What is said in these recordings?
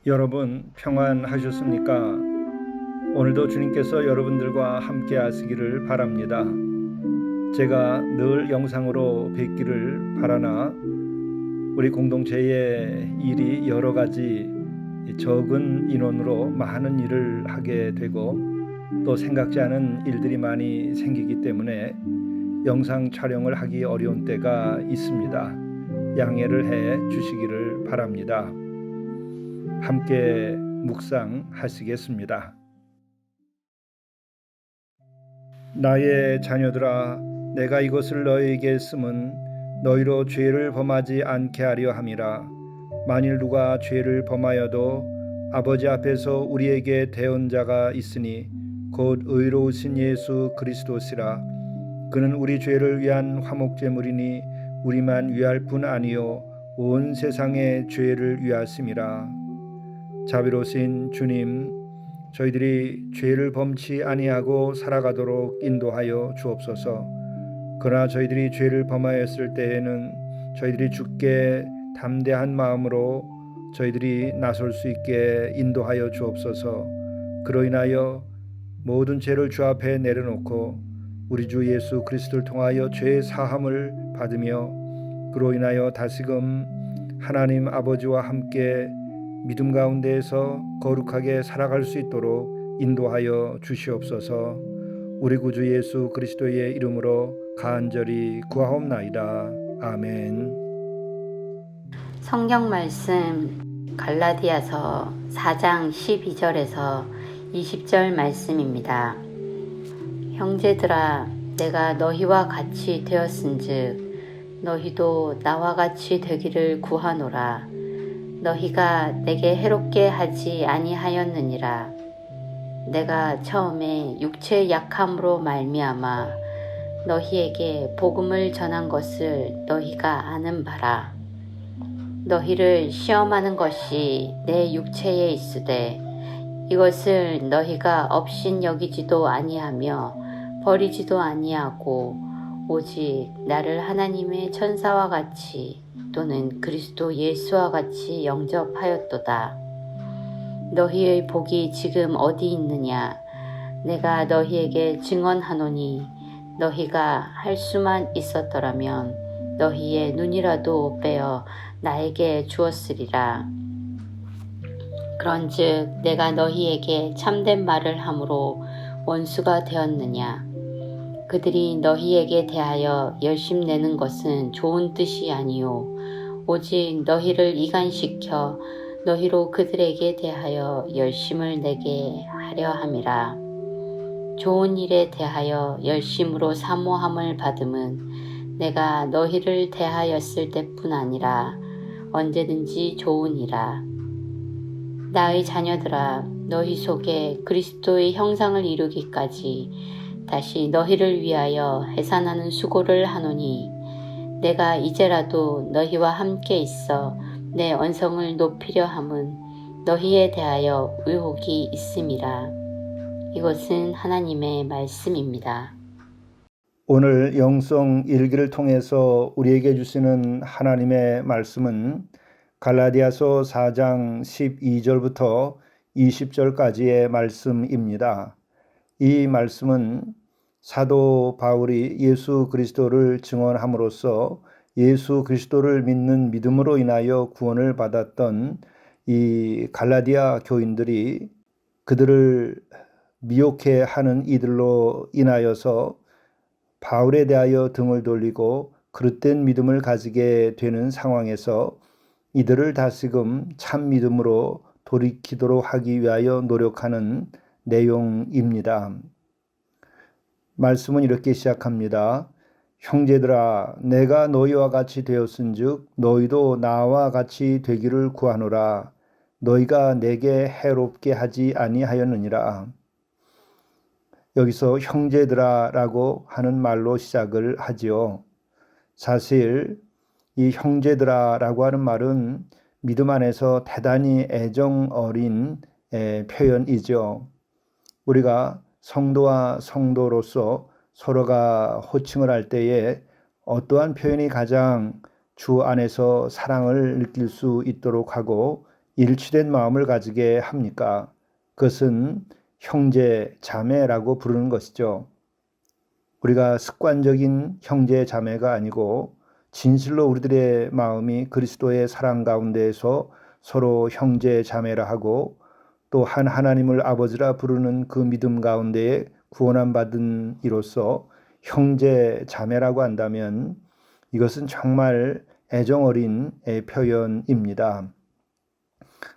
여러분 평안하셨습니까? 오늘도 주님께서 여러분들과 함께 하시기를 바랍니다. 제가 늘 영상으로 뵙기를 바라나 우리 공동체의 일이 여러 가지 적은 인원으로 많은 일을 하게 되고 또 생각지 않은 일들이 많이 생기기 때문에 영상 촬영을 하기 어려운 때가 있습니다. 양해를 해 주시기를 바랍니다. 함께 묵상하시겠습니다. 나의 자녀들아, 내가 이것을 너희에게 쓰면 너희로 죄를 범하지 않게 하려 함이라. 만일 누가 죄를 범하여도 아버지 앞에서 우리에게 대언자가 있으니 곧 의로우신 예수 그리스도시라. 그는 우리 죄를 위한 화목제물이니 우리만 위할 뿐 아니요 온 세상의 죄를 위하심이라. 자비로우신 주님, 저희들이 죄를 범치 아니하고 살아가도록 인도하여 주옵소서. 그러나 저희들이 죄를 범하였을 때에는 저희들이 주께 담대한 마음으로 저희들이 나설 수 있게 인도하여 주옵소서. 그로 인하여 모든 죄를 주 앞에 내려놓고 우리 주 예수 그리스도를 통하여 죄의 사함을 받으며 그로 인하여 다시금 하나님 아버지와 함께 믿음 가운데에서 거룩하게 살아갈 수 있도록 인도하여 주시옵소서. 우리 구주 예수 그리스도의 이름으로 간절히 구하옵나이다. 아멘. 성경 말씀 갈라디아서 4장 12절에서 20절 말씀입니다. 형제들아, 내가 너희와 같이 되었은즉 너희도 나와 같이 되기를 구하노라. 너희가 내게 해롭게 하지 아니하였느니라. 내가 처음에 육체의 약함으로 말미암아 너희에게 복음을 전한 것을 너희가 아는 바라. 너희를 시험하는 것이 내 육체에 있으되 이것을 너희가 업신여기지도 아니하며 버리지도 아니하고 오직 나를 하나님의 천사와 같이 또는 그리스도 예수와 같이 영접하였도다. 너희의 복이 지금 어디 있느냐? 내가 너희에게 증언하노니 너희가 할 수만 있었더라면 너희의 눈이라도 빼어 나에게 주었으리라. 그런즉 내가 너희에게 참된 말을 함으로 원수가 되었느냐? 그들이 너희에게 대하여 열심내는 것은 좋은 뜻이 아니요 오직 너희를 이간시켜 너희로 그들에게 대하여 열심을 내게 하려 함이라. 좋은 일에 대하여 열심으로 사모함을 받음은 내가 너희를 대하였을 때뿐 아니라 언제든지 좋으니라. 나의 자녀들아, 너희 속에 그리스도의 형상을 이루기까지 다시 너희를 위하여 해산하는 수고를 하노니 내가 이제라도 너희와 함께 있어 내 언성을 높이려 함은 너희에 대하여 의혹이 있음이라. 이것은 하나님의 말씀입니다. 오늘 영성 일기를 통해서 우리에게 주시는 하나님의 말씀은 갈라디아서 4장 12절부터 20절까지의 말씀입니다. 이 말씀은 사도 바울이 예수 그리스도를 증언함으로써 예수 그리스도를 믿는 믿음으로 인하여 구원을 받았던 이 갈라디아 교인들이 그들을 미혹해 하는 이들로 인하여서 바울에 대하여 등을 돌리고 그릇된 믿음을 가지게 되는 상황에서 이들을 다시금 참 믿음으로 돌이키도록 하기 위하여 노력하는 내용입니다. 말씀은 이렇게 시작합니다. 형제들아 내가 너희와 같이 되었은즉 너희도 나와 같이 되기를 구하노라. 너희가 내게 해롭게 하지 아니하였느니라. 여기서 형제들아라고 하는 말로 시작을 하지요. 사실 이 형제들아라고 하는 말은 믿음 안에서 대단히 애정 어린 표현이죠. 우리가 성도와 성도로서 서로가 호칭을 할 때에 어떠한 표현이 가장 주 안에서 사랑을 느낄 수 있도록 하고 일치된 마음을 가지게 합니까? 그것은 형제, 자매라고 부르는 것이죠. 우리가 습관적인 형제, 자매가 아니고 진실로 우리들의 마음이 그리스도의 사랑 가운데에서 서로 형제, 자매라 하고 또 한 하나님을 아버지라 부르는 그 믿음 가운데에 구원함 받은 이로써 형제, 자매라고 한다면 이것은 정말 애정 어린 표현입니다.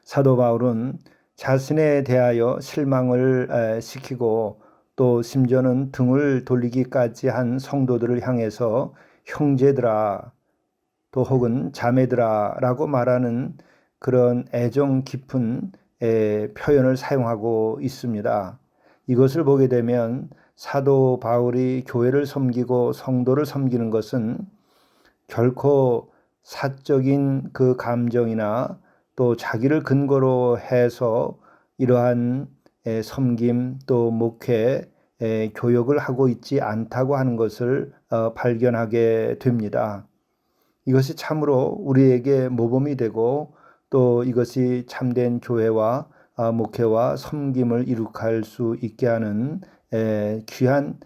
사도 바울은 자신에 대하여 실망을 시키고 또 심지어는 등을 돌리기까지 한 성도들을 향해서 형제들아 또 혹은 자매들아 라고 말하는 그런 애정 깊은 표현을 사용하고 있습니다. 이것을 보게 되면 사도 바울이 교회를 섬기고 성도를 섬기는 것은 결코 사적인 그 감정이나 또 자기를 근거로 해서 이러한 섬김 또 목회 교역을 하고 있지 않다고 하는 것을 발견하게 됩니다. 이것이 참으로 우리에게 모범이 되고 또 이것이 참된 교회와 목회와 섬김을 이룩할 수 있게 하는 귀한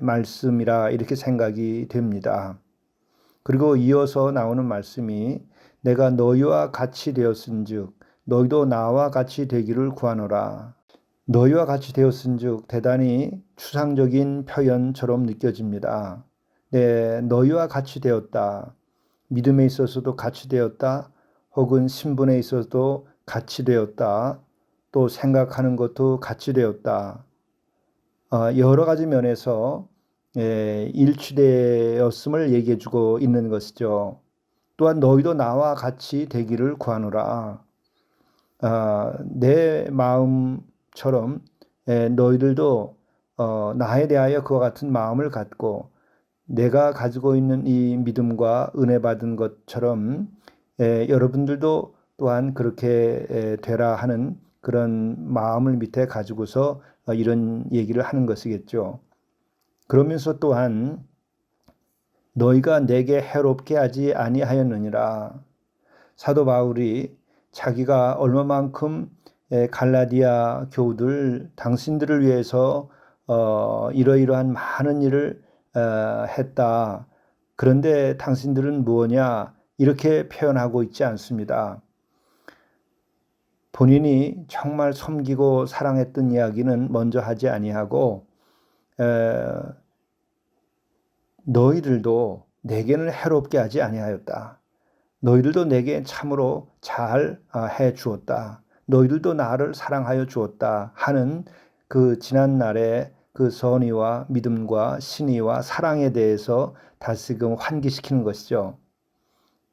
말씀이라 이렇게 생각이 됩니다. 그리고 이어서 나오는 말씀이 내가 너희와 같이 되었은즉 너희도 나와 같이 되기를 구하노라. 너희와 같이 되었은즉 대단히 추상적인 표현처럼 느껴집니다. 네, 너희와 같이 되었다. 믿음에 있어서도 같이 되었다. 혹은 신분에 있어서도 같이 되었다. 또 생각하는 것도 같이 되었다. 여러 가지 면에서 일치되었음을 얘기해 주고 있는 것이죠. 또한 너희도 나와 같이 되기를 구하노라. 내 마음처럼 너희들도 나에 대하여 그와 같은 마음을 갖고 내가 가지고 있는 이 믿음과 은혜 받은 것처럼 여러분들도 또한 그렇게 되라 하는 그런 마음을 밑에 가지고서 이런 얘기를 하는 것이겠죠. 그러면서 또한 너희가 내게 해롭게 하지 아니하였느니라. 사도 바울이 자기가 얼마만큼 갈라디아 교우들 당신들을 위해서 이러이러한 많은 일을 했다. 그런데 당신들은 무엇냐? 이렇게 표현하고 있지 않습니다. 본인이 정말 섬기고 사랑했던 이야기는 먼저 하지 아니하고 너희들도 내게는 해롭게 하지 아니하였다. 너희들도 내게 참으로 잘 해 주었다. 너희들도 나를 사랑하여 주었다 하는 그 지난날의 그 선의와 믿음과 신의와 사랑에 대해서 다시금 환기시키는 것이죠.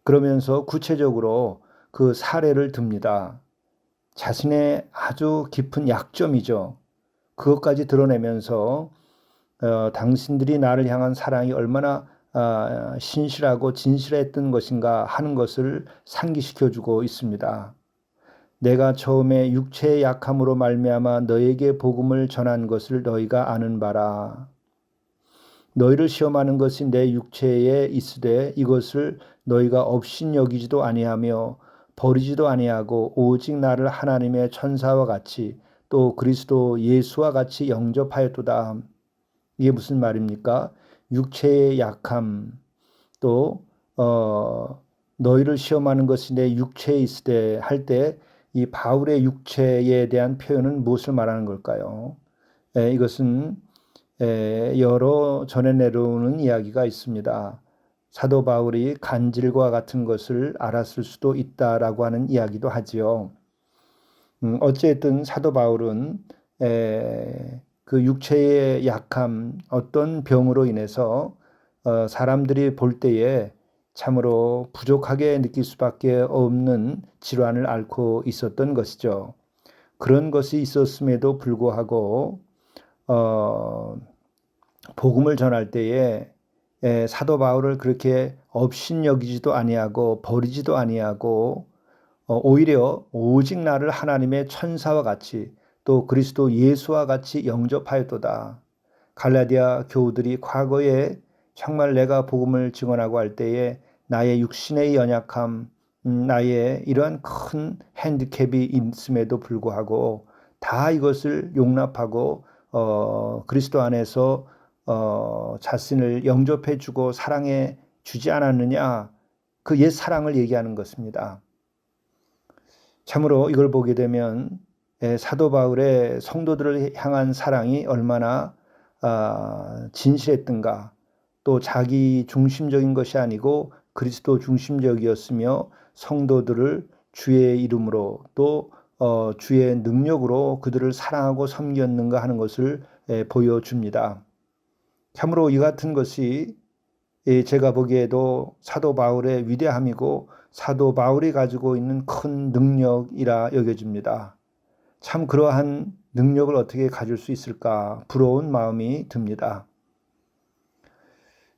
그러면서 구체적으로 그 사례를 듭니다. 자신의 아주 깊은 약점이죠. 그것까지 드러내면서 당신들이 나를 향한 사랑이 얼마나 신실하고 진실했던 것인가 하는 것을 상기시켜주고 있습니다. 내가 처음에 육체의 약함으로 말미암아 너에게 복음을 전한 것을 너희가 아는 바라. 너희를 시험하는 것이 내 육체에 있으되 이것을 너희가 업신여기지도 아니하며 버리지도 아니하고 오직 나를 하나님의 천사와 같이 또 그리스도 예수와 같이 영접하였도다. 이게 무슨 말입니까? 육체의 약함 또 너희를 시험하는 것이 내 육체에 있으되 할 때 이 바울의 육체에 대한 표현은 무엇을 말하는 걸까요? 이것은 여러 전해 내려오는 이야기가 있습니다. 사도 바울이 간질과 같은 것을 알았을 수도 있다라고 하는 이야기도 하지요. 어쨌든 사도 바울은 그 육체의 약함, 어떤 병으로 인해서 사람들이 볼 때에 참으로 부족하게 느낄 수밖에 없는 질환을 앓고 있었던 것이죠. 그런 것이 있었음에도 불구하고 복음을 전할 때에 사도 바울을 그렇게 업신여기지도 아니하고 버리지도 아니하고 오히려 오직 나를 하나님의 천사와 같이 또 그리스도 예수와 같이 영접하였도다. 갈라디아 교우들이 과거에 정말 내가 복음을 증언하고 할 때에 나의 육신의 연약함, 나의 이러한 큰 핸디캡이 있음에도 불구하고 다 이것을 용납하고 그리스도 안에서 자신을 영접해주고 사랑해 주지 않았느냐, 그 옛 사랑을 얘기하는 것입니다. 참으로 이걸 보게 되면 사도 바울의 성도들을 향한 사랑이 얼마나 진실했던가, 또 자기 중심적인 것이 아니고 그리스도 중심적이었으며 성도들을 주의 이름으로 또 주의 능력으로 그들을 사랑하고 섬겼는가 하는 것을 보여줍니다. 참으로 이 같은 것이 제가 보기에도 사도 바울의 위대함이고 사도 바울이 가지고 있는 큰 능력이라 여겨집니다. 참 그러한 능력을 어떻게 가질 수 있을까 부러운 마음이 듭니다.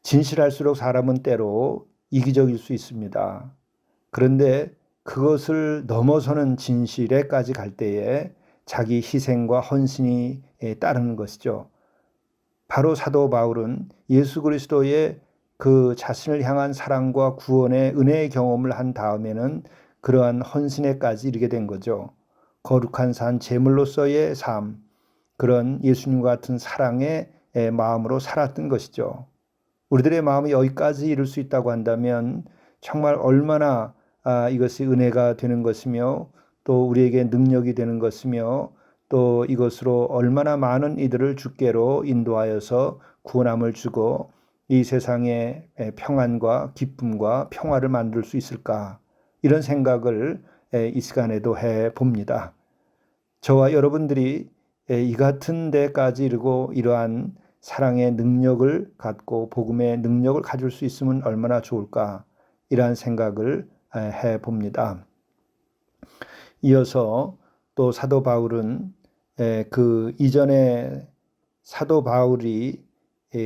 진실할수록 사람은 때로 이기적일 수 있습니다. 그런데 그것을 넘어서는 진실에까지 갈 때에 자기 희생과 헌신이 따르는 것이죠. 바로 사도 바울은 예수 그리스도의 그 자신을 향한 사랑과 구원의 은혜의 경험을 한 다음에는 그러한 헌신에까지 이르게 된 거죠. 거룩한 산 제물로서의 삶, 그런 예수님과 같은 사랑의 마음으로 살았던 것이죠. 우리들의 마음이 여기까지 이룰 수 있다고 한다면 정말 얼마나 이것이 은혜가 되는 것이며 또 우리에게 능력이 되는 것이며 또 이것으로 얼마나 많은 이들을 주께로 인도하여서 구원함을 주고 이 세상에 평안과 기쁨과 평화를 만들 수 있을까, 이런 생각을 이 시간에도 해봅니다. 저와 여러분들이 이 같은 데까지 이르고 이러한 사랑의 능력을 갖고 복음의 능력을 가질 수 있으면 얼마나 좋을까, 이러한 생각을 해봅니다. 이어서 또 사도 바울은 그 이전에 사도 바울이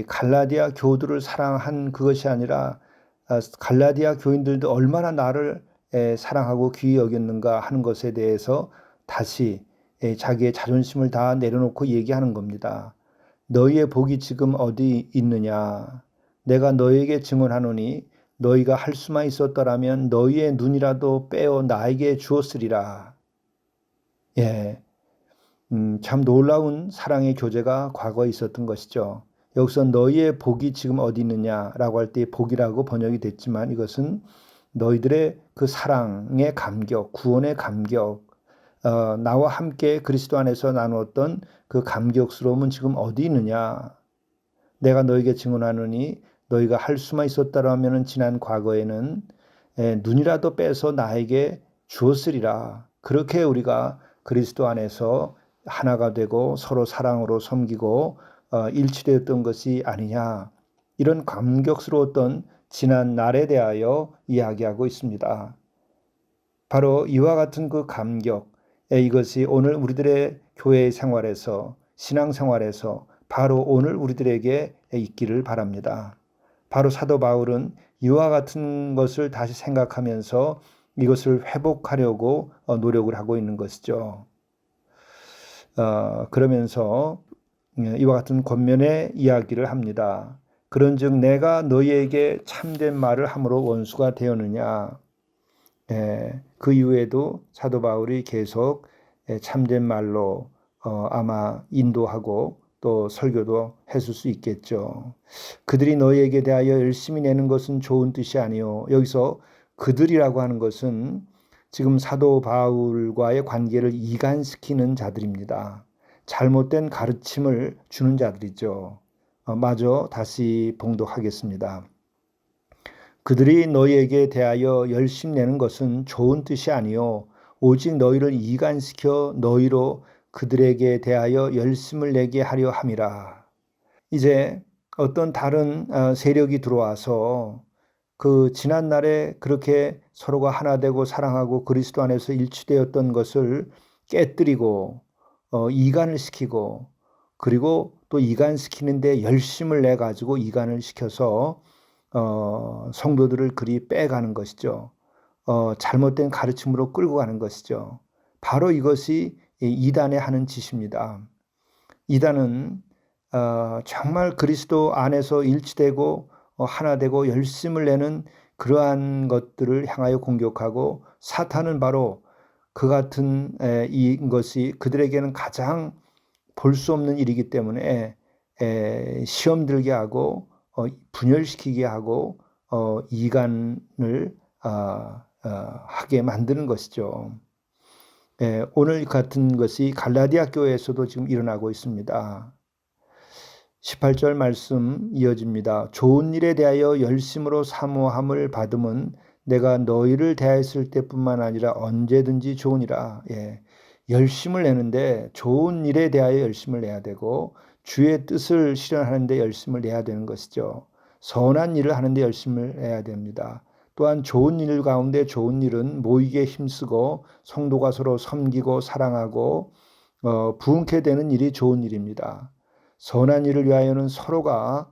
갈라디아 교우들을 사랑한 그것이 아니라 갈라디아 교인들도 얼마나 나를 사랑하고 귀히 여겼는가 하는 것에 대해서 다시 자기의 자존심을 다 내려놓고 얘기하는 겁니다. 너희의 복이 지금 어디 있느냐? 내가 너희에게 증언하노니 너희가 할 수만 있었더라면 너희의 눈이라도 빼어 나에게 주었으리라. 참 놀라운 사랑의 교제가 과거에 있었던 것이죠. 여기서 너희의 복이 지금 어디 있느냐라고 할 때 복이라고 번역이 됐지만 이것은 너희들의 그 사랑의 감격, 구원의 감격, 나와 함께 그리스도 안에서 나누었던 그 감격스러움은 지금 어디 있느냐? 내가 너에게 증언하노니 너희가 할 수만 있었더라면 지난 과거에는 눈이라도 빼서 나에게 주었으리라. 그렇게 우리가 그리스도 안에서 하나가 되고 서로 사랑으로 섬기고 일치되었던 것이 아니냐, 이런 감격스러웠던 지난 날에 대하여 이야기하고 있습니다. 바로 이와 같은 그 감격, 이것이 오늘 우리들의 교회 생활에서, 신앙 생활에서 바로 오늘 우리들에게 있기를 바랍니다. 바로 사도 바울은 이와 같은 것을 다시 생각하면서 이것을 회복하려고 노력을 하고 있는 것이죠. 그러면서 이와 같은 권면의 이야기를 합니다. 그런즉 내가 너희에게 참된 말을 함으로 원수가 되었느냐? 그 이후에도 사도 바울이 계속 참된 말로 아마 인도하고 또 설교도 했을 수 있겠죠. 그들이 너희에게 대하여 열심히 내는 것은 좋은 뜻이 아니요. 여기서 그들이라고 하는 것은 지금 사도 바울과의 관계를 이간시키는 자들입니다. 잘못된 가르침을 주는 자들이죠. 마저 다시 봉독하겠습니다. 그들이 너희에게 대하여 열심 내는 것은 좋은 뜻이 아니요 오직 너희를 이간시켜 너희로 그들에게 대하여 열심을 내게 하려 함이라. 이제 어떤 다른 세력이 들어와서 그 지난날에 그렇게 서로가 하나 되고 사랑하고 그리스도 안에서 일치되었던 것을 깨뜨리고 이간을 시키고, 그리고 또 이간시키는데 열심을 내 가지고 이간을 시켜서 성도들을 그리 빼가는 것이죠. 잘못된 가르침으로 끌고 가는 것이죠. 바로 이것이 이단의 하는 짓입니다. 이단은 정말 그리스도 안에서 일치되고 하나 되고 열심을 내는 그러한 것들을 향하여 공격하고, 사탄은 바로 그 같은 이것이 그들에게는 가장 볼 수 없는 일이기 때문에 시험 들게 하고 분열시키게 하고 이간을 하게 만드는 것이죠. 오늘 같은 것이 갈라디아 교회에서도 지금 일어나고 있습니다. 18절 말씀 이어집니다. 좋은 일에 대하여 열심으로 사모함을 받음은 내가 너희를 대하였을 때뿐만 아니라 언제든지 좋으니라. 열심을 내는데 좋은 일에 대하여 열심을 내야 되고, 주의 뜻을 실현하는데 열심을 내야 되는 것이죠. 선한 일을 하는데 열심을 내야 됩니다. 또한 좋은 일 가운데 좋은 일은 모이게 힘쓰고 성도가 서로 섬기고 사랑하고 부흥케 되는 일이 좋은 일입니다. 선한 일을 위하여는 서로가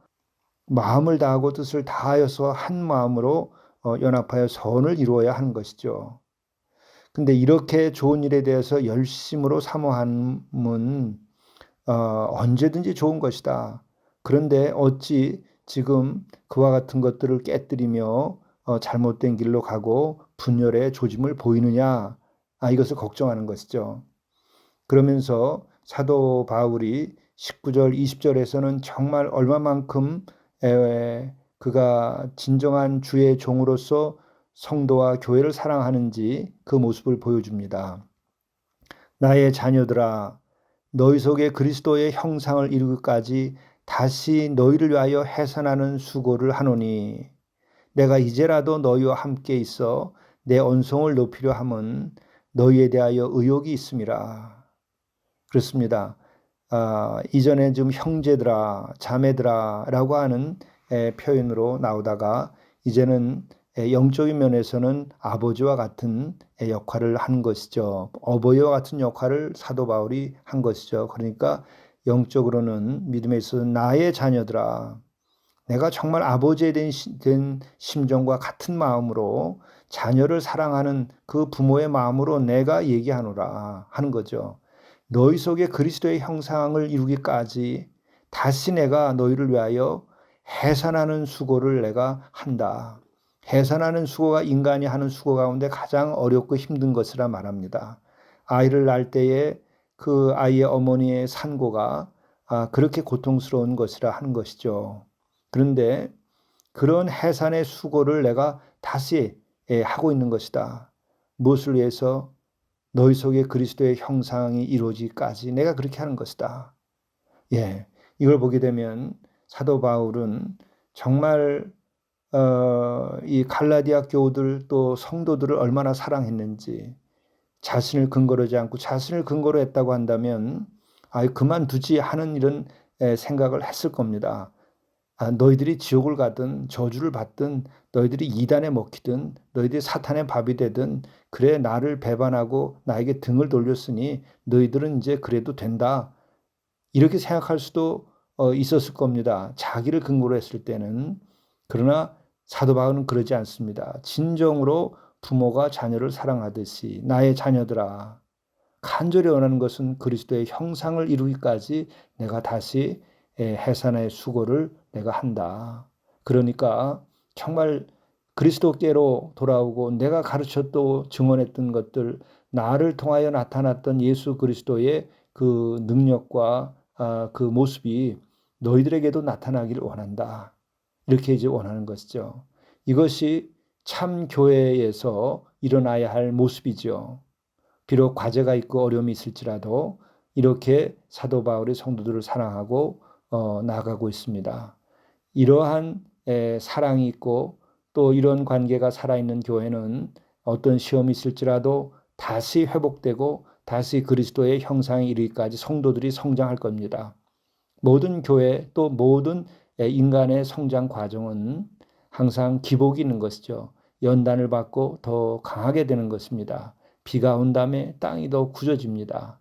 마음을 다하고 뜻을 다하여서 한 마음으로 연합하여 선을 이루어야 하는 것이죠. 근데 이렇게 좋은 일에 대해서 열심으로 사모함은 언제든지 좋은 것이다. 그런데 어찌 지금 그와 같은 것들을 깨뜨리며 잘못된 길로 가고 분열의 조짐을 보이느냐, 이것을 걱정하는 것이죠. 그러면서 사도 바울이 19절 20절에서는 정말 얼마만큼 그가 진정한 주의 종으로서 성도와 교회를 사랑하는지 그 모습을 보여줍니다. 나의 자녀들아, 너희 속에 그리스도의 형상을 이루기까지 다시 너희를 위하여 해산하는 수고를 하노니, 내가 이제라도 너희와 함께 있어 내 언성을 높이려 함은 너희에 대하여 의욕이 있음이라. 그렇습니다. 이전에 좀 형제들아, 자매들아 라고 하는 표현으로 나오다가 이제는 영적인 면에서는 아버지와 같은 역할을 한 것이죠. 어버이와 같은 역할을 사도 바울이 한 것이죠. 그러니까 영적으로는 믿음에 있어서 나의 자녀들아, 내가 정말 아버지에 된 심정과 같은 마음으로 자녀를 사랑하는 그 부모의 마음으로 내가 얘기하노라 하는 거죠. 너희 속에 그리스도의 형상을 이루기까지 다시 내가 너희를 위하여 해산하는 수고를 내가 한다. 해산하는 수고가 인간이 하는 수고 가운데 가장 어렵고 힘든 것이라 말합니다. 아이를 낳을 때에 그 아이의 어머니의 산고가 그렇게 고통스러운 것이라 하는 것이죠. 그런데 그런 해산의 수고를 내가 다시 하고 있는 것이다. 무엇을 위해서? 너희 속에 그리스도의 형상이 이루어지기까지 내가 그렇게 하는 것이다. 이걸 보게 되면 사도 바울은 정말 이 갈라디아 교우들 또 성도들을 얼마나 사랑했는지, 자신을 근거로 하지 않고 자신을 근거로 했다고 한다면 그만두지 하는 이런 생각을 했을 겁니다. 너희들이 지옥을 가든 저주를 받든 너희들이 이단에 먹히든 너희들이 사탄의 밥이 되든 그래 나를 배반하고 나에게 등을 돌렸으니 너희들은 이제 그래도 된다. 이렇게 생각할 수도 있었을 겁니다. 자기를 근거로 했을 때는. 그러나 사도 바울은 그러지 않습니다. 진정으로 부모가 자녀를 사랑하듯이 나의 자녀들아, 간절히 원하는 것은 그리스도의 형상을 이루기까지 내가 다시 해산의 수고를 내가 한다. 그러니까 정말 그리스도께로 돌아오고 내가 가르쳤고 증언했던 것들, 나를 통하여 나타났던 예수 그리스도의 그 능력과 그 모습이 너희들에게도 나타나기를 원한다. 이렇게 이제 원하는 것이죠. 이것이 참 교회에서 일어나야 할 모습이죠. 비록 과제가 있고 어려움이 있을지라도 이렇게 사도 바울이 성도들을 사랑하고 나아가고 있습니다. 이러한 사랑이 있고 또 이런 관계가 살아있는 교회는 어떤 시험이 있을지라도 다시 회복되고 다시 그리스도의 형상에 이르기까지 성도들이 성장할 겁니다. 모든 교회 또 모든 인간의 성장 과정은 항상 기복이 있는 것이죠. 연단을 받고 더 강하게 되는 것입니다. 비가 온 다음에 땅이 더 굳어집니다.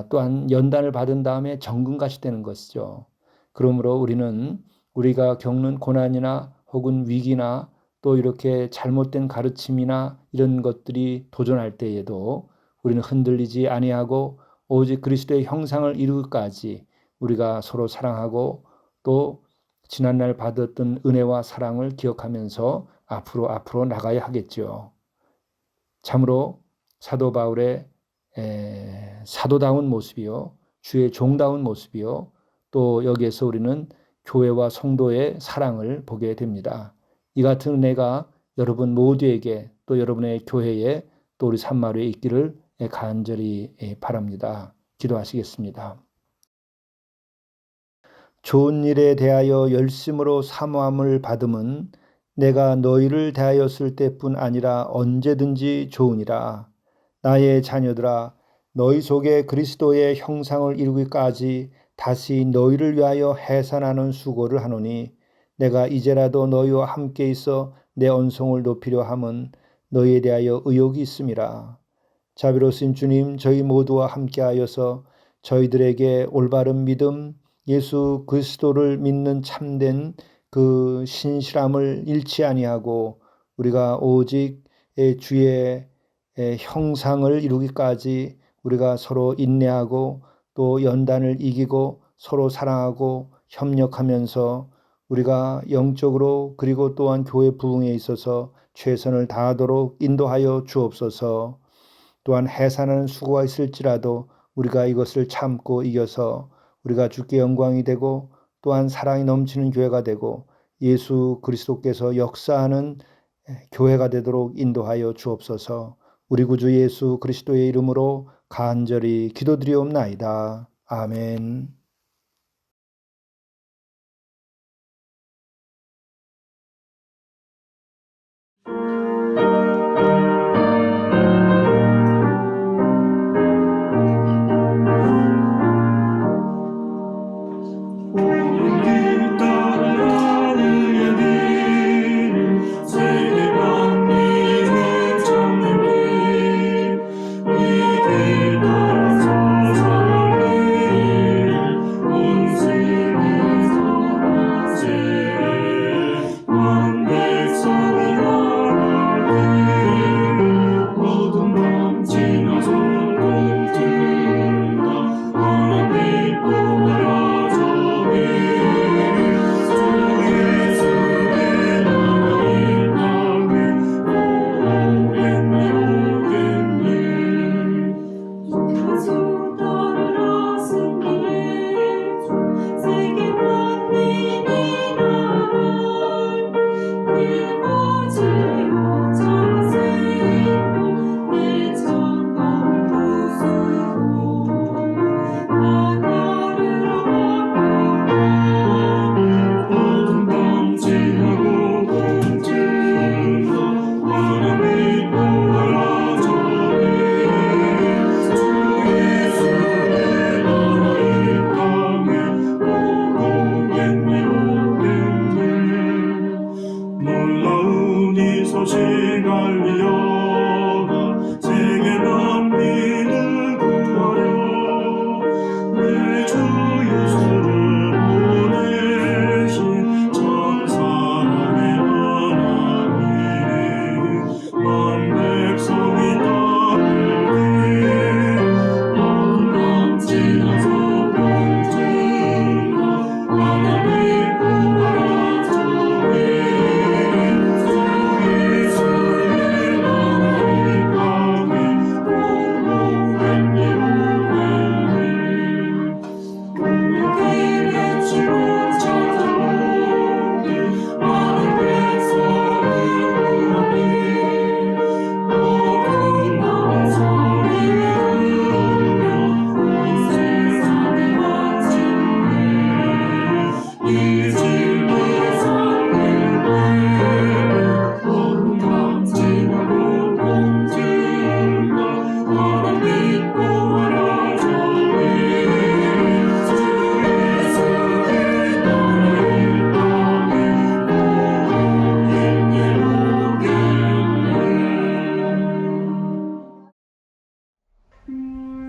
또한 연단을 받은 다음에 정금같이 되는 것이죠. 그러므로 우리는 우리가 겪는 고난이나 혹은 위기나 또 이렇게 잘못된 가르침이나 이런 것들이 도전할 때에도 우리는 흔들리지 아니하고 오직 그리스도의 형상을 이루기까지 우리가 서로 사랑하고 또 지난날 받았던 은혜와 사랑을 기억하면서 앞으로 나가야 하겠죠. 참으로 사도 바울의 사도다운 모습이요, 주의 종다운 모습이요, 또 여기에서 우리는 교회와 성도의 사랑을 보게 됩니다. 이 같은 은혜가 여러분 모두에게 또 여러분의 교회에 또 우리 산마루에 있기를 간절히 바랍니다. 기도하시겠습니다. 좋은 일에 대하여 열심으로 사모함을 받음은 내가 너희를 대하였을 때뿐 아니라 언제든지 좋으니라. 나의 자녀들아, 너희 속에 그리스도의 형상을 이루기까지 다시 너희를 위하여 해산하는 수고를 하노니 내가 이제라도 너희와 함께 있어 내 언성을 높이려 함은 너희에 대하여 의욕이 있음이라. 자비로우신 주님, 저희 모두와 함께하여서 저희들에게 올바른 믿음, 예수 그리스도를 믿는 참된 그 신실함을 잃지 아니하고 우리가 오직 주의 형상을 이루기까지 우리가 서로 인내하고 또 연단을 이기고 서로 사랑하고 협력하면서 우리가 영적으로 그리고 또한 교회 부흥에 있어서 최선을 다하도록 인도하여 주옵소서. 또한 해산하는 수고가 있을지라도 우리가 이것을 참고 이겨서 우리가 주께 영광이 되고 또한 사랑이 넘치는 교회가 되고 예수 그리스도께서 역사하는 교회가 되도록 인도하여 주옵소서. 우리 구주 예수 그리스도의 이름으로 간절히 기도드리옵나이다. 아멘. 오늘 따라 의의 세계 만민의 정의 이길 따라서 살릴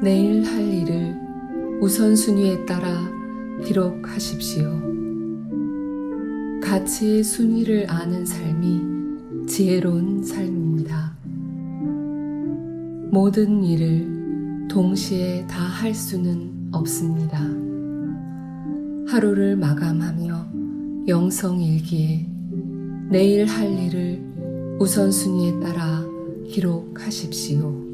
내일 할 일을 우선순위에 따라 기록하십시오. 가치의 순위를 아는 삶이 지혜로운 삶입니다. 모든 일을 동시에 다 할 수는 없습니다. 하루를 마감하며 영성일기에 내일 할 일을 우선순위에 따라 기록하십시오.